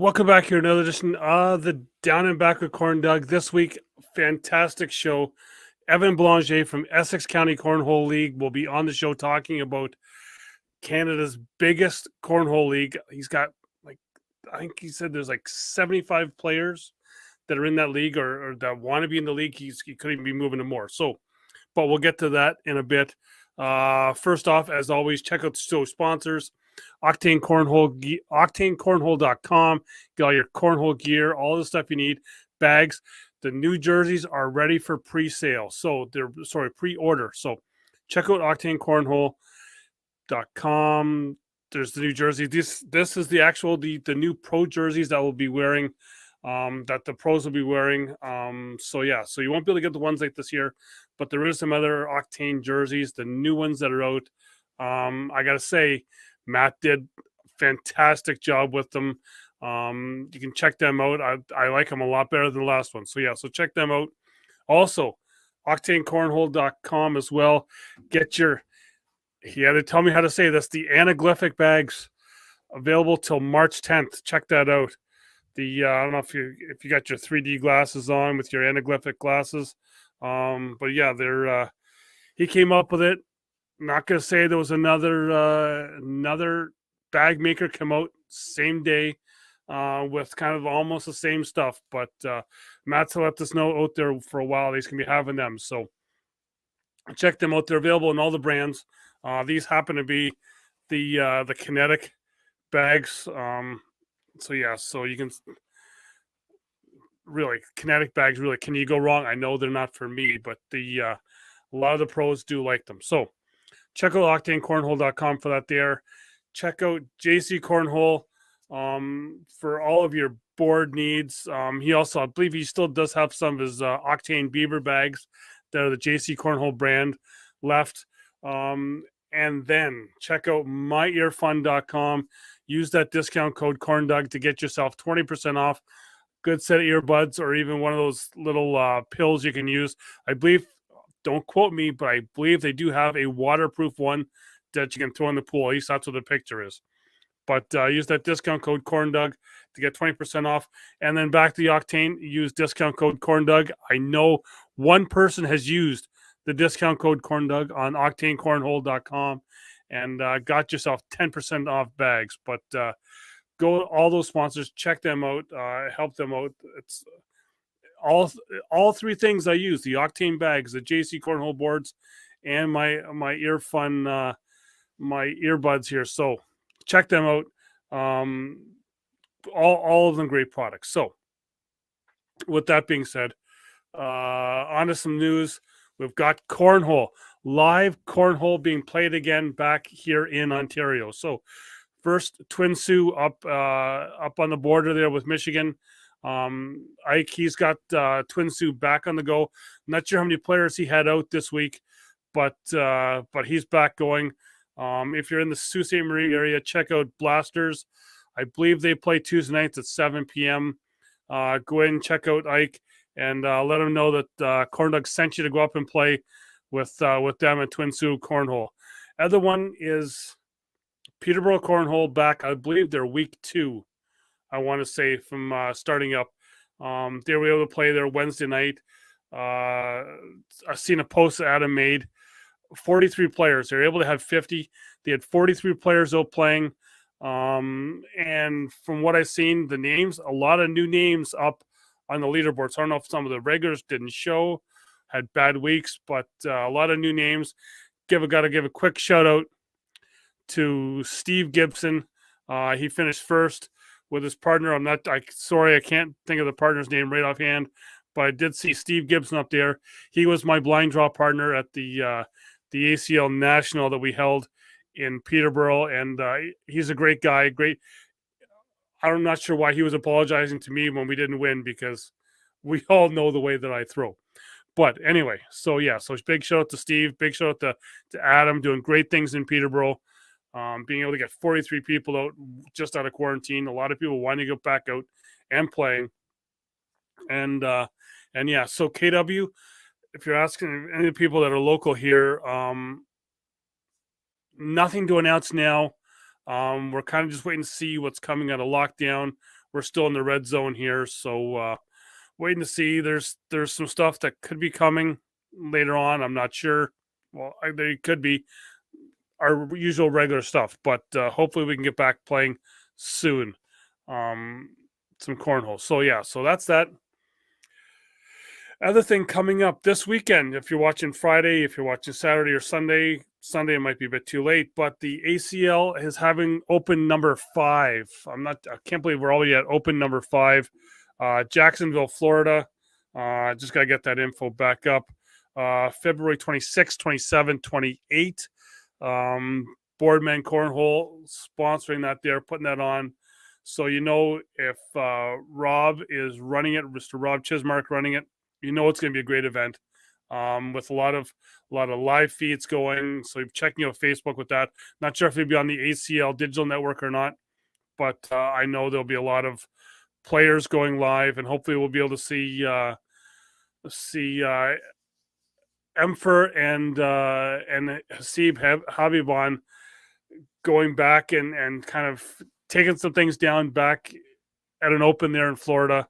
Welcome back here, another edition of the Down and Back with CornDoug. This week, fantastic show. Evan Belanger from Essex County Cornhole League will be on the show talking about Canada's biggest cornhole league. He's got I think he said there's 75 players that are in that league or that want to be in the league. He couldn't even be moving to more. So, but we'll get to that in a bit. First off, as always, check out the show sponsors. Oktane Cornhole, OktaneCornhole.com. Get all your cornhole gear, all the stuff you need, bags. The new jerseys are ready for pre-sale. So pre-order. So check out OktaneCornhole.com. There's the new jersey. This is the actual the new pro jerseys that we'll be wearing, that the pros will be wearing. So you won't be able to get the ones like this year, but there is some other Oktane jerseys, the new ones that are out. I gotta say, Matt did a fantastic job with them. You can check them out. I like them a lot better than the last one. So check them out. Also, OktaneCornhole.com as well. He had to tell me how to say this. The anaglyphic bags available till March 10th. Check that out. I don't know if you got your 3D glasses on with your anaglyphic glasses. But yeah, he came up with it. Not gonna say there was another bag maker come out same day with kind of almost the same stuff, but Matt's let us know out there for a while he's gonna be having them. So check them out. They're available in all the brands. These happen to be the kinetic bags. So you can really kinetic bags. Really, can you go wrong? I know they're not for me, but a lot of the pros do like them. So check out OktaneCornhole.com for that there. Check out JC Cornhole for all of your board needs. He also, I believe he still does have some of his Oktane Beaver bags that are the JC Cornhole brand left. And then check out myearfun.com. Use that discount code CornDoug to get yourself 20% off. Good set of earbuds or even one of those little pills you can use. I believe, don't quote me, but I believe they do have a waterproof one that you can throw in the pool. At least that's what the picture is. But use that discount code CornDoug to get 20% off. And then back to the Oktane, use discount code CornDoug. I know one person has used the discount code CornDoug on OktaneCornhole.com and got yourself 10% off bags. But go all those sponsors, check them out, help them out. It's all three things I use: the Oktane bags, the JC Cornhole boards, and my earfun, my earbuds here. So check them out. All of them great products. So with that being said, on to some news. We've got live cornhole being played again back here in Ontario. So first, Twin Sioux up on the border there with Michigan. Ike, he's got Twin Sioux back on the go. I'm not sure how many players he had out this week, but he's back going. If you're in the Sault Ste. Marie area, check out Blasters. I believe they play Tuesday nights at 7 p.m. Go in and check out Ike and let them know that CornDoug sent you to go up and play with them at Twin Sioux Cornhole. Other one is Peterborough Cornhole back. I believe they're week 2. I want to say from starting up. They were able to play there Wednesday night. I've seen a post that Adam made. 43 players. They were able to have 50. They had 43 players out playing. And from what I've seen, the names, a lot of new names up on the leaderboard. So I don't know if some of the regulars didn't show, had bad weeks, but a lot of new names. Got to give a quick shout out to Steve Gibson. He finished first with his partner. Sorry, I can't think of the partner's name right offhand, but I did see Steve Gibson up there. He was my blind draw partner at the ACL National that we held in Peterborough, and he's a great guy. I'm not sure why he was apologizing to me when we didn't win, because we all know the way that I throw. But anyway, so big shout out to Steve, big shout out to Adam, doing great things in Peterborough. Being able to get 43 people out just out of quarantine, a lot of people wanting to go back out and playing. And so KW, if you're asking any of the people that are local here, nothing to announce now. We're kind of just waiting to see what's coming out of lockdown, we're still in the red zone here. So waiting to see. There's some stuff that could be coming later on. I'm not sure. Well, they could be our usual regular stuff, but hopefully we can get back playing soon. Some cornhole. So yeah, so that's that. Other thing coming up this weekend, if you're watching Friday, if you're watching Saturday or Sunday it might be a bit too late, but the ACL is having open number 5. I can't believe we're already at open number 5. Jacksonville, Florida. Just got to get that info back up. February 26, 27, 28. Boardman Cornhole sponsoring that there, putting that on. So, if Rob is running it, Mr. Rob Chismark running it, it's going to be a great event with a lot of live feeds going. So checking out Facebook with that. Not sure if it'll be on the ACL digital network or not, but I know there'll be a lot of players going live, and hopefully we'll be able to see Emfer and Hasib Habibon going back and kind of taking some things down back at an open there in Florida.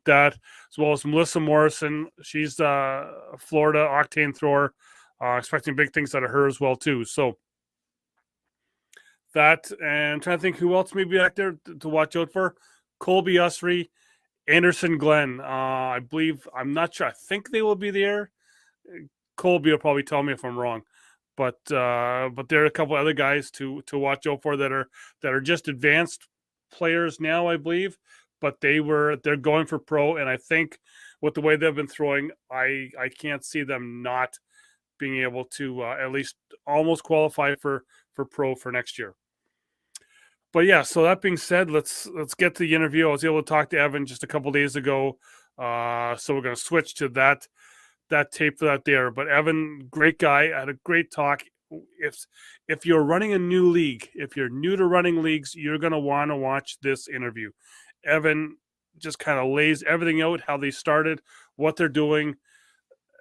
That, as well as Melissa Morrison. She's a Florida Oktane thrower. Expecting big things out of her as well too. So that, and I'm trying to think who else may be back there to watch out for. Colby Usry, Anderson Glenn. I believe, I'm not sure. I think they will be there. Colby will probably tell me if I'm wrong. But there are a couple other guys to watch out for that are just advanced players now, I believe. But they're going for pro, and I think with the way they've been throwing, I can't see them not being able to at least almost qualify for pro for next year. But yeah, so that being said, let's get to the interview. I was able to talk to Evan just a couple days ago, so we're going to switch to that tape for that there. But Evan, great guy, had a great talk. If you're running a new league, if you're new to running leagues, you're going to want to watch this interview. Evan just kind of lays everything out, how they started, what they're doing,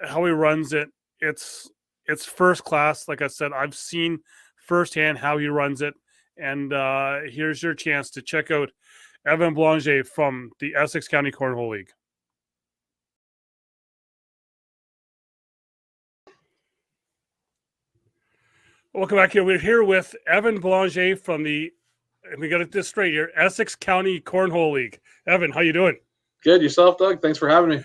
how he runs it. It's first class. Like I said, I've seen firsthand how he runs it. And here's your chance to check out Evan Belanger from the Essex County Cornhole League. Welcome back here. We're here with Evan Belanger from the, and we got it this straight here, Essex County Cornhole League. Evan, how you doing? Good. Yourself, Doug? Thanks for having me.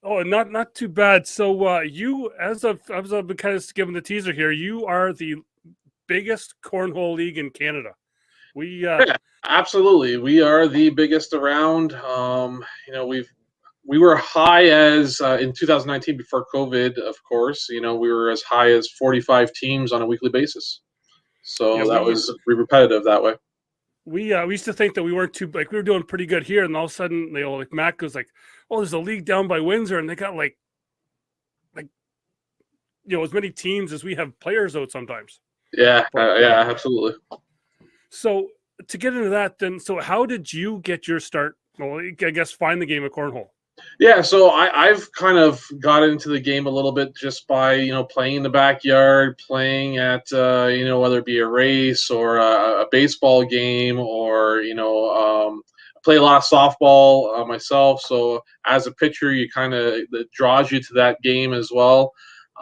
Oh, not too bad. So you, as I've been kind of giving the teaser here, you are the biggest cornhole league in Canada. Yeah, absolutely. We are the biggest around. We were high as in 2019 before COVID, of course. We were as high as 45 teams on a weekly basis. So yeah, that was repetitive that way. We used to think that we weren't too, like, we were doing pretty good here, and all of a sudden, like Matt goes like, "Oh, there's a league down by Windsor, and they got like as many teams as we have players out sometimes." Yeah, yeah, absolutely. So to get into that, then, so how did you get your start? Well, I guess find the game of cornhole. Yeah, so I've kind of got into the game a little bit just by playing in the backyard, playing at whether it be a race or a baseball game, or play a lot of softball myself. So as a pitcher, it draws you to that game as well.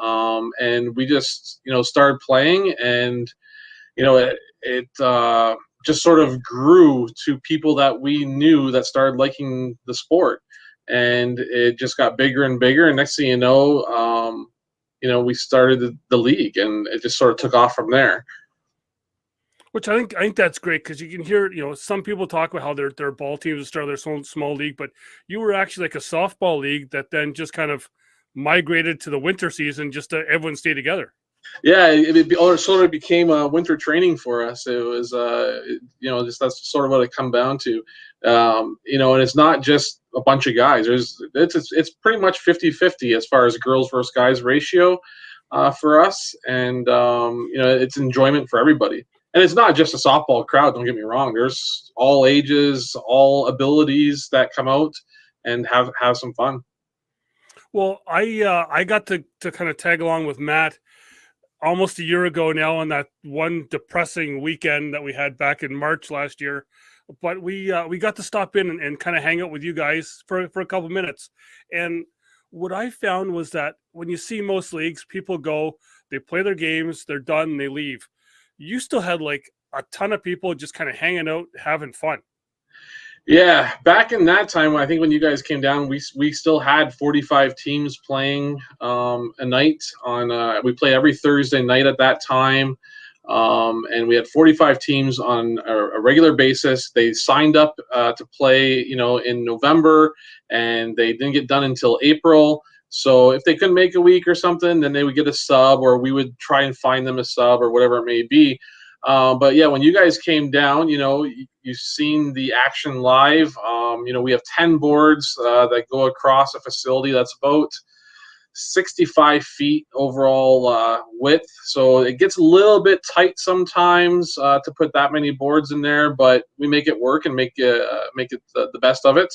And we just started playing, and it just sort of grew to people that we knew that started liking the sport. And it just got bigger and bigger. And next thing you know, we started the league, and it just sort of took off from there. Which I think that's great, because you can hear, some people talk about how their ball teams start their small league, but you were actually like a softball league that then just kind of migrated to the winter season, just to everyone stay together. Yeah, it sort of became a winter training for us. It was, just that's sort of what it come down to. And it's not just a bunch of guys. It's pretty much 50-50 as far as girls versus guys ratio for us. And, it's enjoyment for everybody. And it's not just a softball crowd, don't get me wrong. There's all ages, all abilities that come out and have some fun. Well, I got to kind of tag along with Matt almost a year ago now on that one depressing weekend that we had back in March last year, but we got to stop in and kind of hang out with you guys for a couple minutes. And what I found was that when you see most leagues, people go, they play their games, they're done, they leave. You still had like a ton of people just kind of hanging out, having fun. Yeah, back in that time, I think when you guys came down, we still had 45 teams playing a night on. We played every Thursday night at that time, and we had 45 teams on a regular basis. They signed up to play, in November, and they didn't get done until April. So if they couldn't make a week or something, then they would get a sub, or we would try and find them a sub or whatever it may be. But yeah, when you guys came down, you've seen the action live. We have 10 boards that go across a facility that's about 65 feet overall width. So it gets a little bit tight sometimes to put that many boards in there, but we make it work and make it the best of it.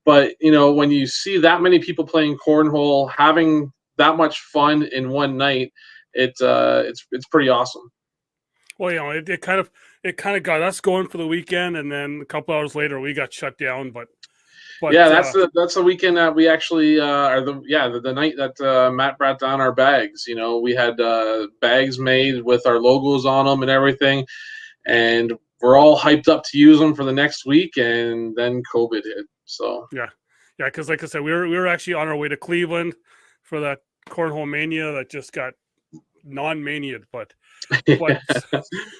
But when you see that many people playing cornhole, having that much fun in one night, it's pretty awesome. Well, it kind of got us going for the weekend, and then a couple hours later we got shut down. But yeah, that's the weekend that we actually the night that Matt brought down our bags. We had bags made with our logos on them and everything, and we're all hyped up to use them for the next week, and then COVID hit. So yeah, because like I said, we were actually on our way to Cleveland for that Cornhole Mania that just got non-mania'd, but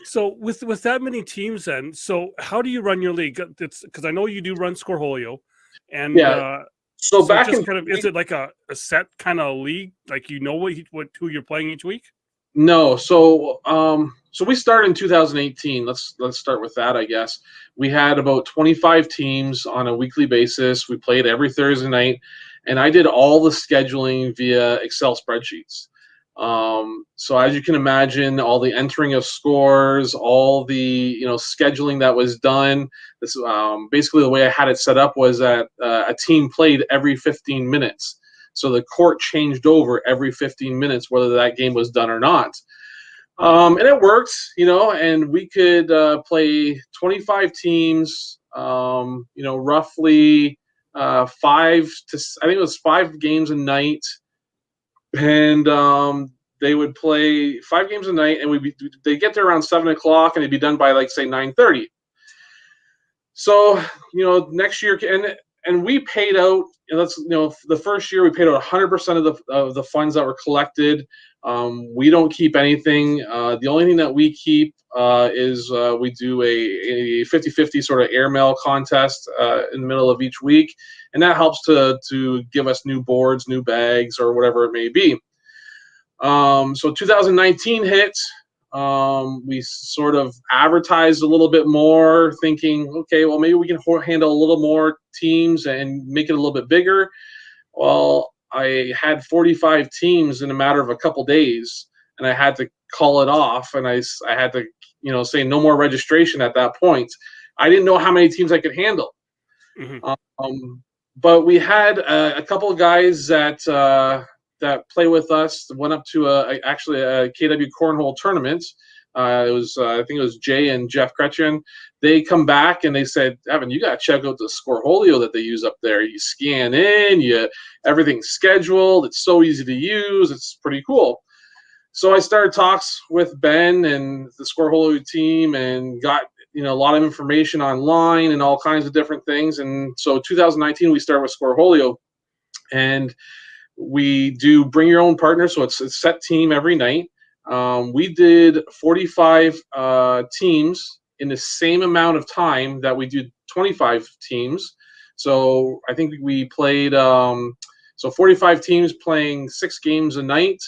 so with that many teams, then, so how do you run your league? It's because I know you do run Scoreholio, and so back just is it like a set kind of league, like who you're playing each week? No, so we started in 2018. Let's start with that, I guess. We had about 25 teams on a weekly basis. We played every Thursday night, and I did all the scheduling via Excel spreadsheets. So as you can imagine, all the entering of scores, all the scheduling that was done. This basically the way I had it set up was that a team played every 15 minutes. So the court changed over every 15 minutes, whether that game was done or not. And it worked, and we could play 25 teams, roughly I think it was 5 games a night. And they would play 5 games a night, and they get there around 7 o'clock, and it'd be done by, like, say, 9:30. So, next year, and we paid out. The first year we paid out 100% of the funds that were collected. We don't keep anything. The only thing that we keep is we do a 50-50 sort of airmail contest in the middle of each week, and that helps to give us new boards, new bags, or whatever it may be. So 2019 hit. We sort of advertised a little bit more, thinking, okay, well, maybe we can handle a little more teams and make it a little bit bigger. Well, I had 45 teams in a matter of a couple days, and I had to call it off, and I had to, say no more registration at that point. I didn't know how many teams I could handle. Mm-hmm. But we had a couple of guys that play with us. Went up to actually a KW Cornhole tournament. I think it was Jay and Jeff Kretchen. They come back and they said, Evan, you got to check out the Scoreholio that they use up there. You scan in, everything's scheduled. It's so easy to use. It's pretty cool. So I started talks with Ben and the Scoreholio team and got a lot of information online and all kinds of different things. And so 2019 we started with Scoreholio, and we do bring your own partner, so it's a set team every night. We did 45 teams in the same amount of time that we do 25 teams. So I think we played 45 teams playing 6 games a night,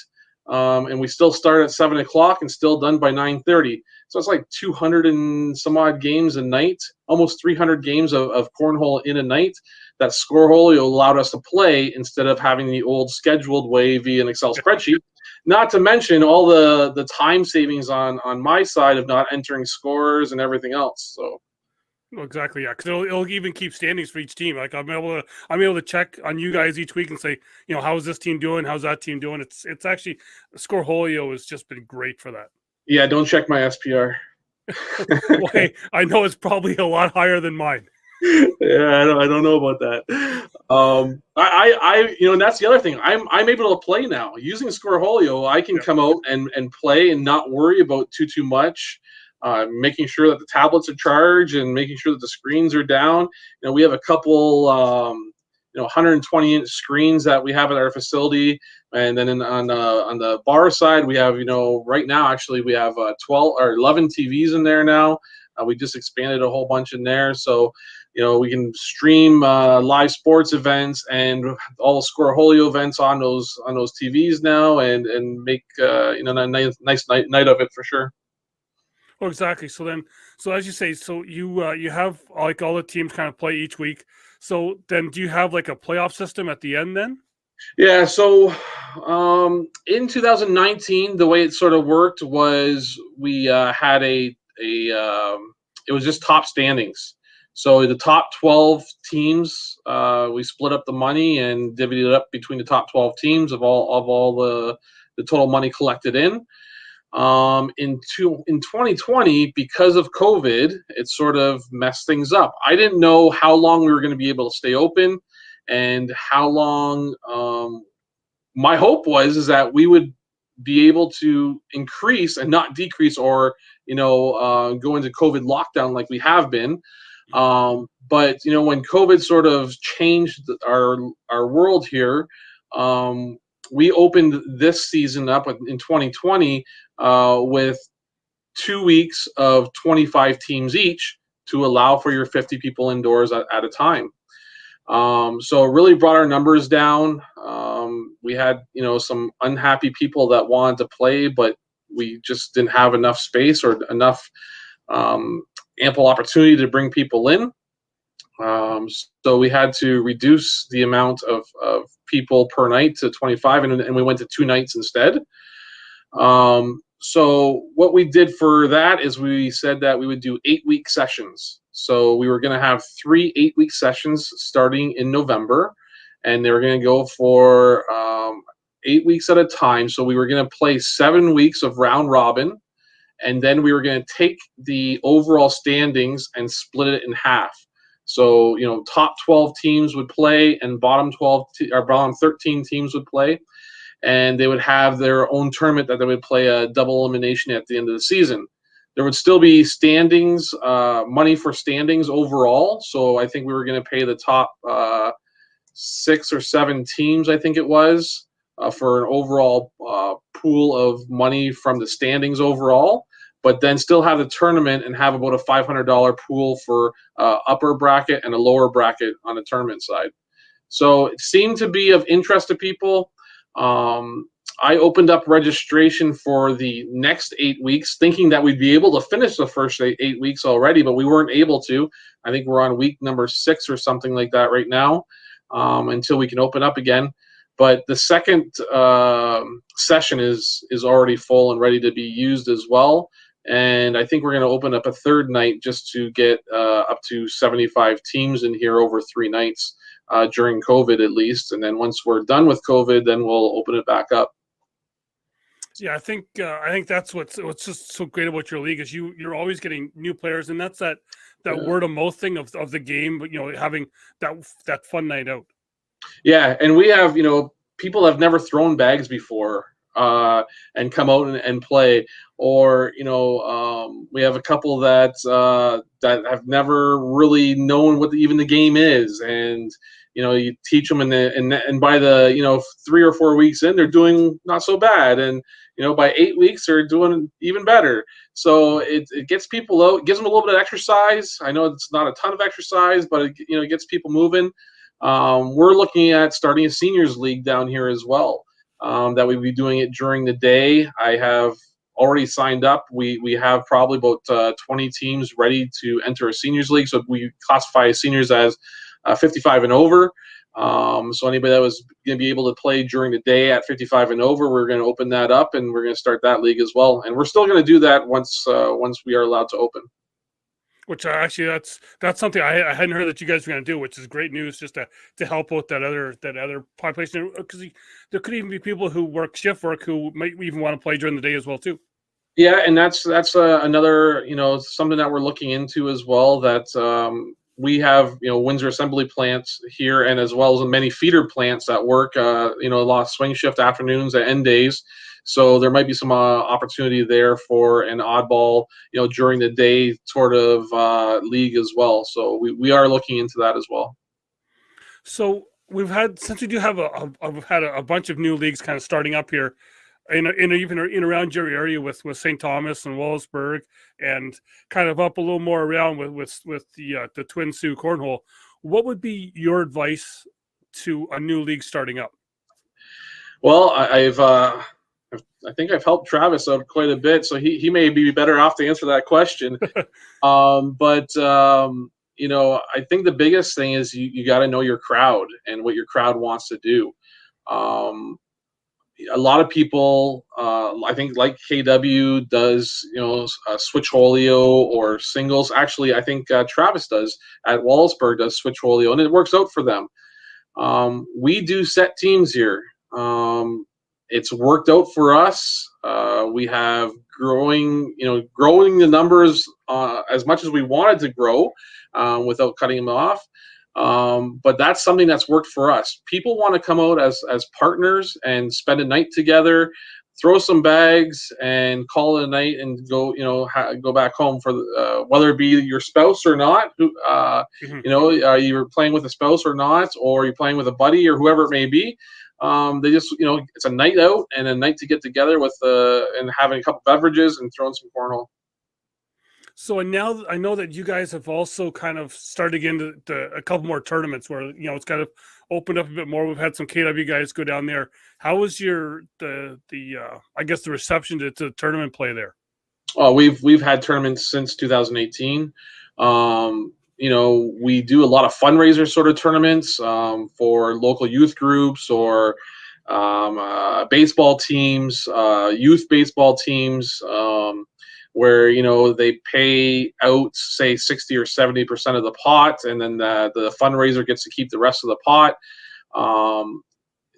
and we still start at 7 o'clock and still done by 9:30. So it's like 200 and some odd games a night, almost 300 games of cornhole in a night. That Scoreholio allowed us to play instead of having the old scheduled way via an Excel spreadsheet. Not to mention all the time savings on my side of not entering scores and everything else. So, well, exactly, yeah, because it'll even keep standings for each team. Like I'm able to check on you guys each week and say, how's this team doing? How's that team doing? It's actually Scoreholio has just been great for that. Yeah, don't check my SPR. Well, hey, I know it's probably a lot higher than mine. Yeah, I don't know about that. And that's the other thing. I'm able to play now using Scoreholio. I can Yep. come out and play and not worry about too much. Making sure that the tablets are charged and making sure that the screens are down. We have a couple, 120-inch screens that we have at our facility, and then on the bar side, we have, right now actually we have 12 or 11 TVs in there now. We just expanded a whole bunch in there, so we can stream live sports events and all Scoreholio events on those TVs now, and make a nice night of it for sure. Oh, exactly. So as you say, so you have like all the teams kind of play each week. So then, do you have like a playoff system at the end then? Yeah, so in 2019, the way it sort of worked was we had it was just top standings. So the top 12 teams, we split up the money and divided it up between the top 12 teams of all the total money collected in. In 2020, because of COVID, it sort of messed things up. I didn't know how long we were going to be able to stay open, and how long. My hope is that we would be able to increase and not decrease, or go into COVID lockdown like we have been. But when COVID sort of changed our world here, we opened this season up in 2020 with 2 weeks of 25 teams each to allow for your 50 people indoors at a time. So it really brought our numbers down. We had, some unhappy people that wanted to play, but we just didn't have enough space or enough ample opportunity to bring people in. So we had to reduce the amount of people per night to 25, and we went to 2 nights instead. So what we did for that is we said that we would do 8-week sessions. So we were going to have 3 8-week sessions starting in November, and they were going to go for 8 weeks at a time. So we were going to play 7 weeks of round robin, and then we were going to take the overall standings and split it in half. So top 12 teams would play, and bottom 13 teams would play, and they would have their own tournament that they would play a double elimination at the end of the season. There would still be standings, money for standings overall. So I think we were going to pay the top 6 or 7 teams, I think it was, for an overall pool of money from the standings overall, but then still have the tournament and have about a $500 pool for upper bracket and a lower bracket on the tournament side. So it seemed to be of interest to people. I opened up registration for the next 8 weeks, thinking that we'd be able to finish the first 8 weeks already, but we weren't able to. I think we're on week number 6 or something like that right now, until we can open up again. But the second session is already full and ready to be used as well. And I think we're going to open up a third night just to get up to 75 teams in here over 3 nights during COVID at least. And then once we're done with COVID, then we'll open it back up. Yeah, I think that's what's just so great about your league is you're always getting new players, and that's that word of mouth thing of the game, but having that fun night out. Yeah, and we have people have never thrown bags before and come out and play, or we have a couple that have never really known what even the game is, and you teach them, and by the 3 or 4 weeks in, they're doing not so bad, and by 8 weeks they're doing even better. So it gets people out, it gives them a little bit of exercise. I know it's not a ton of exercise, but it gets people moving. We're looking at starting a seniors league down here as well. That we'd be doing it during the day. I have already signed up. We have probably about 20 teams ready to enter a seniors league. So we classify seniors as 55 and over. So anybody that was going to be able to play during the day at 55 and over, we're going to open that up, and we're going to start that league as well. And we're still going to do that once we are allowed to open. Which actually, that's something I hadn't heard that you guys were going to do, which is great news, just to help out that other population, because there could even be people who work shift work who might even want to play during the day as well too. Yeah, and that's another, something that we're looking into as well. That we have, Windsor assembly plants here, and as well as many feeder plants that work, a lot of swing shift afternoons and end days. So there might be some opportunity there for an oddball, during the day sort of league as well. So we are looking into that as well. So we've had, since we do have we've had a bunch of new leagues kind of starting up here in even in around your area with St. Thomas and Wallsburg, and kind of up a little more around with the Twin Sioux Cornhole. What would be your advice to a new league starting up? Well, I think I've helped Travis out quite a bit, so he may be better off to answer that question. But I think the biggest thing is you got to know your crowd and what your crowd wants to do. Um, a lot of people, I think, like KW does, switcholio or singles. Actually, I think Travis does at Wallsburg does switcholio, and it works out for them. We do set teams here. It's worked out for us. We have growing the numbers as much as we wanted to grow without cutting them off. But that's something that's worked for us. People want to come out as partners and spend a night together, throw some bags, and call it a night and go go back home for whether it be your spouse or not. Mhm. You're playing with a spouse or not, or you're playing with a buddy or whoever it may be. They just it's a night out and a night to get together with and having a couple beverages and throwing some cornhole. So, and now I know that you guys have also kind of started into a couple more tournaments where it's kind of opened up a bit more. We've had some KW guys go down there. How was the I guess the reception to tournament play there? Oh, we've had tournaments since 2018. We do a lot of fundraiser sort of tournaments for local youth groups or baseball teams, youth baseball teams, where they pay out, say, 60 or 70% of the pot, and then the fundraiser gets to keep the rest of the pot. Um,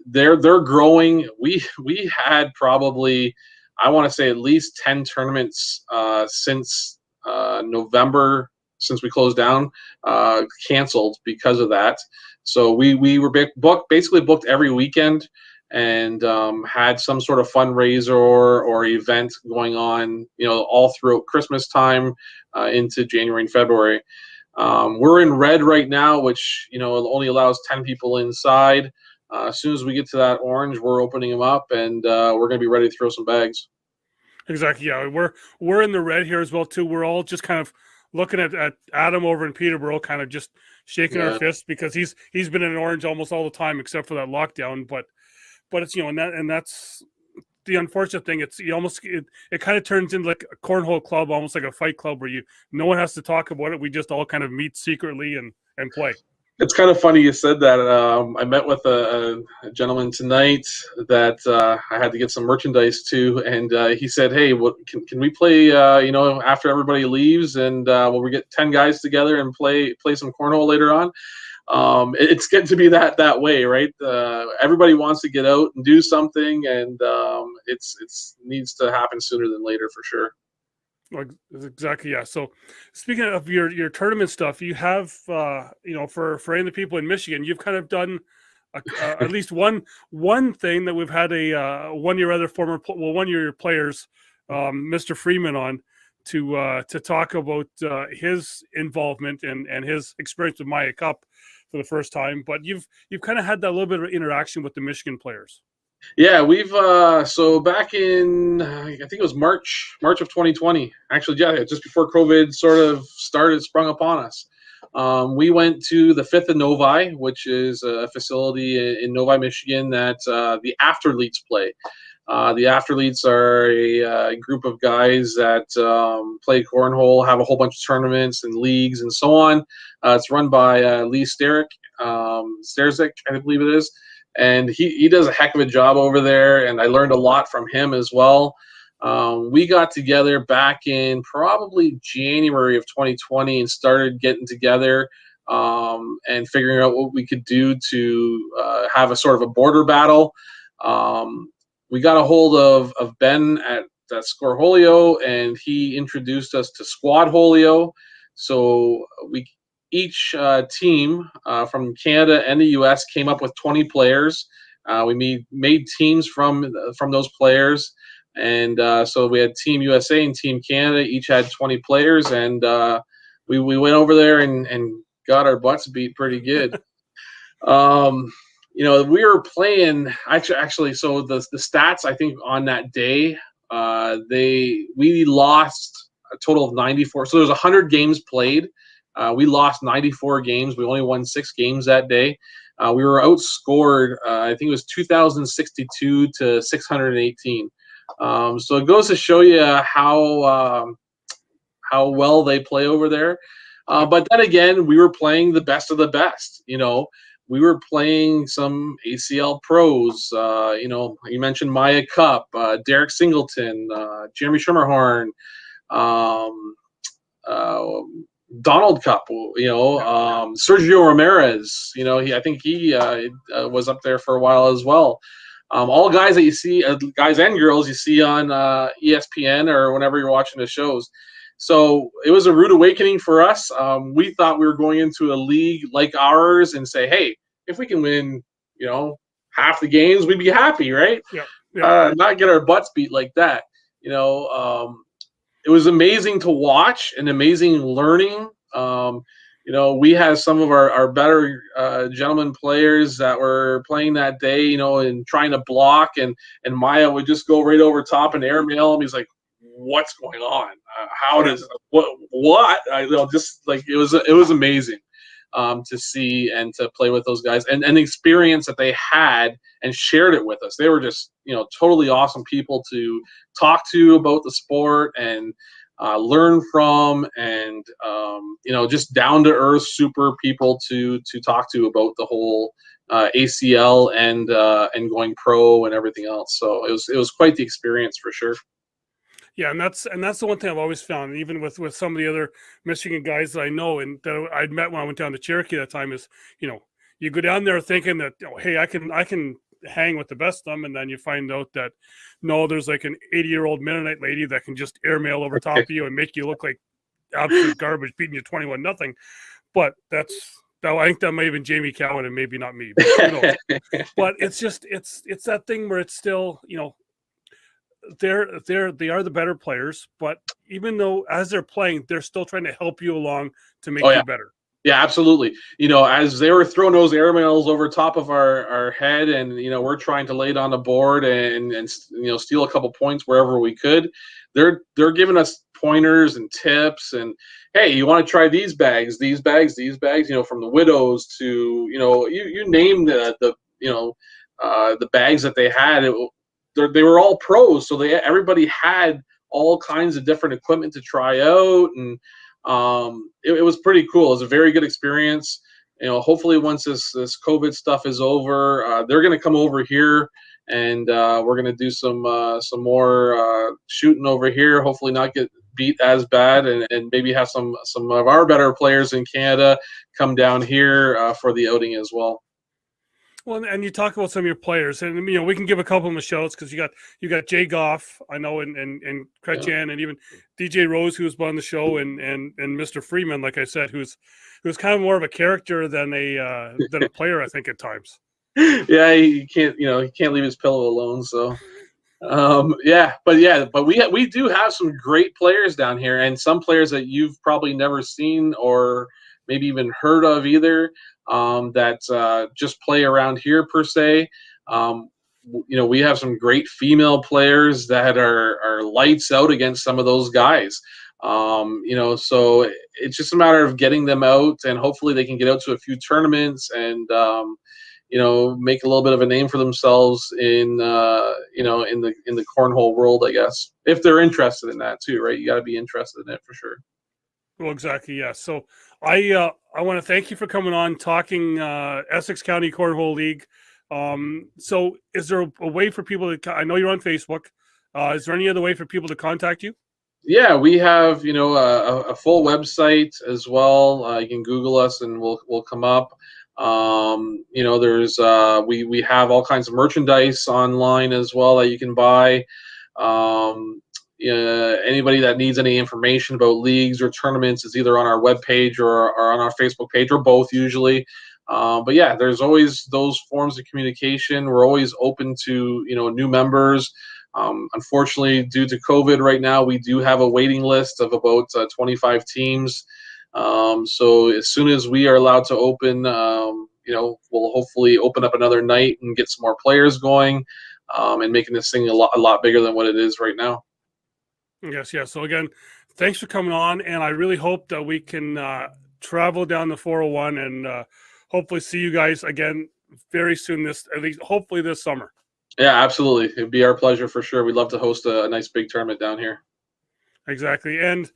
they're growing. We had probably, I want to say, at least 10 tournaments since November, since we closed down, canceled because of that. So we were basically booked every weekend, and had some sort of fundraiser or event going on, all throughout Christmas time into January and February. We're in red right now, which only allows 10 people inside. As soon as we get to that orange, we're opening them up, and we're going to be ready to throw some bags. Exactly. Yeah, we're in the red here as well too. We're all just kind of looking at Adam over in Peterborough, kind of just shaking our Yeah, fists because he's been in orange almost all the time except for that lockdown. But it's and that's the unfortunate thing. It's it kind of turns into like a cornhole club, almost like a fight club where no one has to talk about it. We just all kind of meet secretly and play. it's kind of funny you said that. I met with a gentleman tonight that I had to get some merchandise to, and he said, "Hey, can we play? After everybody leaves, and will we get 10 guys together and play some cornhole later on?" It's getting to be that way, right? Everybody wants to get out and do something, and it's needs to happen sooner than later for sure. Like exactly, yeah. So speaking of your tournament stuff, you have for any of the people in Michigan, you've kind of done at least one thing that we've had a one of your other one of your players, Mr. Freeman, on to talk about his involvement and his experience with Maya Cup for the first time. But you've kind of had that little bit of interaction with the Michigan players. Yeah, we've so back in I think it was March of 2020. Actually, yeah, just before COVID sort of sprung upon us. We went to the Fifth and Novi, which is a facility in Novi, Michigan, that the Afterleets play. The Afterleets are a group of guys that play cornhole, have a whole bunch of tournaments and leagues and so on. It's run by Lee Sterzik, I believe it is, and he does a heck of a job over there, and I learned a lot from him as well. We got together back in probably January of 2020 and started getting together and figuring out what we could do to have a sort of a border battle. We got a hold of Ben Scoreholio, and he introduced us to Squadholio. So we each team from Canada and the U.S. came up with 20 players. We made teams from those players, and so we had Team USA and Team Canada. Each had 20 players, and we went over there and got our butts beat pretty good. We were playing actually. So the stats, I think, on that day, we lost a total of 94. So there's 100 games played. We lost 94 games. We only won 6 games that day. We were outscored. I think it was 2,062 to 618. So it goes to show you how well they play over there. But then again, we were playing the best of the best. We were playing some ACL pros. You mentioned Maya Cup, Derek Singleton, Jeremy Schimmerhorn, Donald Cup. Sergio Ramirez. I think he was up there for a while as well. All guys that you see, guys and girls you see on ESPN or whenever you're watching the shows. So it was a rude awakening for us. We thought we were going into a league like ours and say, hey, if we can win, half the games, we'd be happy, right? Yeah. Not get our butts beat like that. It was amazing to watch and amazing learning. We had some of our better gentlemen players that were playing that day, and trying to block, and Maya would just go right over top and airmail him. He's like, what's going on? How does what? Just like it was amazing to see and to play with those guys, and the experience that they had and shared it with us. They were just totally awesome people to talk to about the sport and learn from, and just down to earth, super people to talk to about the whole ACL and going pro and everything else. So it was quite the experience for sure. Yeah, and that's the one thing I've always found, even with some of the other Michigan guys that I know and that I'd met when I went down to Cherokee that time, is you go down there thinking that hey, I can hang with the best of them, and then you find out that no, there's like an 80-year-old Mennonite lady that can just airmail over top of you and make you look like absolute garbage, beating you 21-0. But I think that might have been Jamie Cowan and maybe not me. But, but it's just it's that thing where it's still they are the better players, but even though as they're playing, they're still trying to help you along to make you better. Yeah, absolutely. As they were throwing those airmails over top of our head, and we're trying to lay it on the board and steal a couple points wherever we could. They're giving us pointers and tips, and hey, you want to try these bags, from the Widows to you name the bags that they had. They were all pros, so everybody had all kinds of different equipment to try out, and it was pretty cool. It was a very good experience. Hopefully once this COVID stuff is over, they're going to come over here, and we're going to do some more shooting over here. Hopefully not get beat as bad, and maybe have some of our better players in Canada come down here for the outing as well. Well, and you talk about some of your players, and we can give a couple of them shout outs, because you got Jay Goff, I know, and Kretchen, and even DJ Rose, who was on the show, and Mr. Freeman, like I said, who's kind of more of a character than a player, I think, at times. Yeah, he can't leave his pillow alone. So but we do have some great players down here, and some players that you've probably never seen or maybe even heard of either. That just play around here per se. We have some great female players that are lights out against some of those guys. So it's just a matter of getting them out, and hopefully they can get out to a few tournaments and make a little bit of a name for themselves in the cornhole world, I guess, if they're interested in that too, right? You got to be interested in it for sure. Well, exactly, yeah. So I want to thank you for coming on, talking Essex County Cornhole League. So is there a way for people to, I know you're on Facebook, is there any other way for people to contact you? Yeah, we have, a full website as well. You can Google us and we'll come up. There's we have all kinds of merchandise online as well that you can buy. anybody that needs any information about leagues or tournaments is either on our webpage or on our Facebook page, or both usually. But yeah, there's always those forms of communication. We're always open to new members. Unfortunately, due to COVID right now, we do have a waiting list of about 25 teams. So as soon as we are allowed to open, we'll hopefully open up another night and get some more players going, and making this thing a lot bigger than what it is right now. Yes, yes. So again, thanks for coming on, and I really hope that we can travel down the 401 and hopefully see you guys again very soon. At least hopefully this summer. Yeah, absolutely. It'd be our pleasure for sure. We'd love to host a nice big tournament down here. Exactly. And,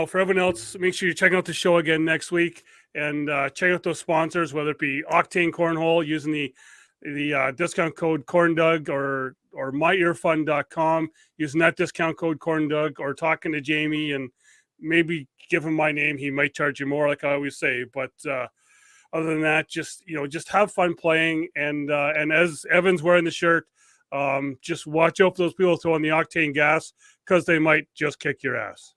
for everyone else, make sure you check out the show again next week, and check out those sponsors, whether it be Oktane Cornhole using the discount code CornDoug, or myearfund.com using that discount code CornDoug, or talking to Jamie and maybe give him my name. He might charge you more, like I always say. But other than that, just have fun playing. And as Evan's wearing the shirt, just watch out for those people throwing the octane gas, because they might just kick your ass.